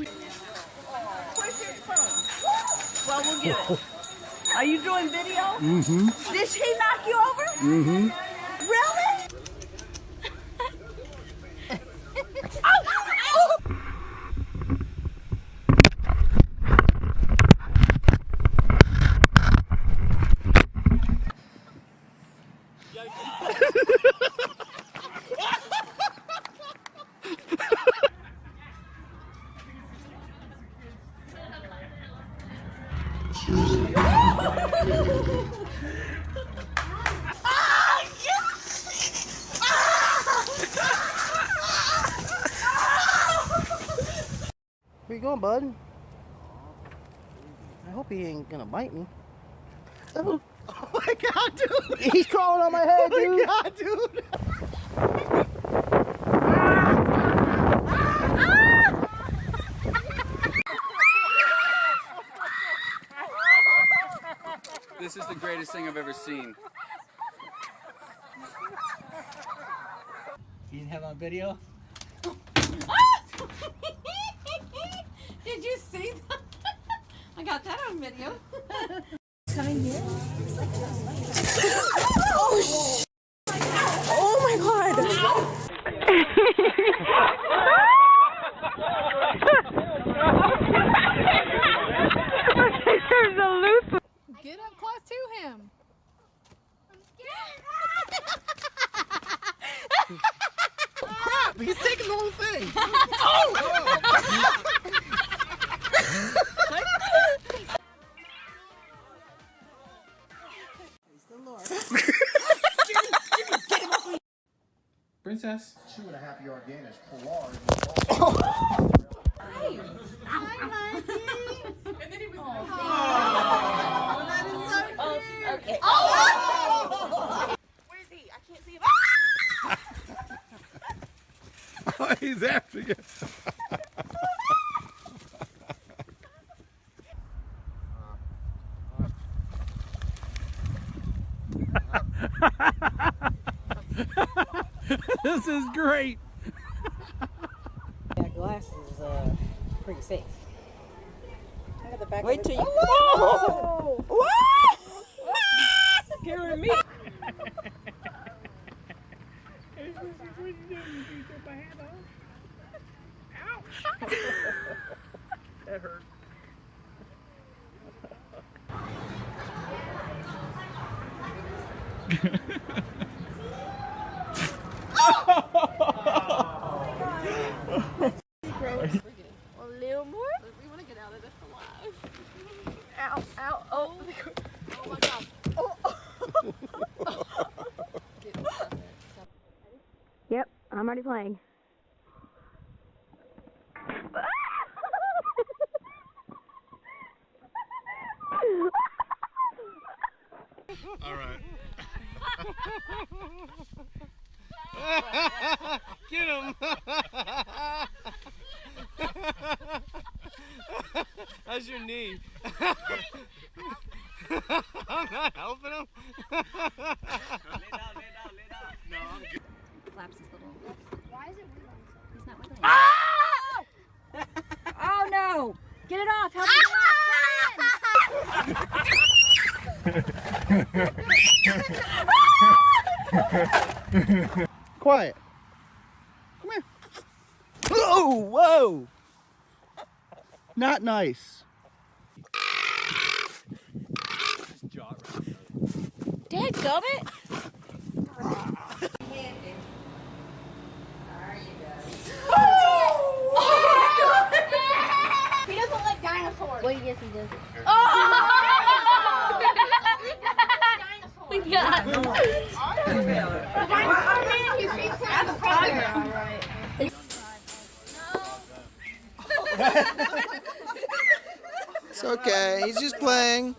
Where's your phone? Well, we'll get it. Are you doing video? Mm-hmm. Did she knock you over? Mm-hmm. Really? Where you going, bud? I hope he ain't gonna bite me. Oh my god, dude! He's crawling on my head, dude! Oh my god, dude! This is the greatest thing I've ever seen. You have on video? Did you see that? I got that on video. Coming here. Oh my god! There's a loop. Get up close to him. Crap! He's taking the whole thing! Princess. 2.5 yard gain is Pilar. Okay. Where is he? I can't see him. Oh, he's after you. This is great. That glass is pretty safe. Look at the back. Wait of till it. you. Oh! What? Scaring me. That hurt. A little more. We want to get out of this alive. Ow, ow, oh. Oh my god. Yep, I'm already playing. All right. Get him! How's your knee? I'm not helping him. Lay down. No, I'm good. Flaps his little. Why is it wiggling? He's not wiggling. Oh no! Get it off! Help me! Quiet. Come here. Oh, whoa! Not nice. Dadgummit! He doesn't like dinosaurs. Well, yes, he does. We got him. It's okay. He's just playing.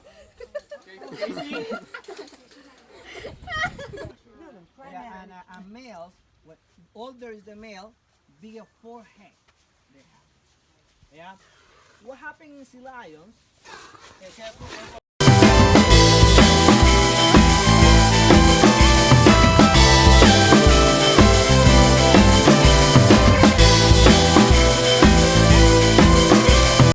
Yeah, and males, what older is the male, bigger forehead they have. Yeah. What happens in lions? Example,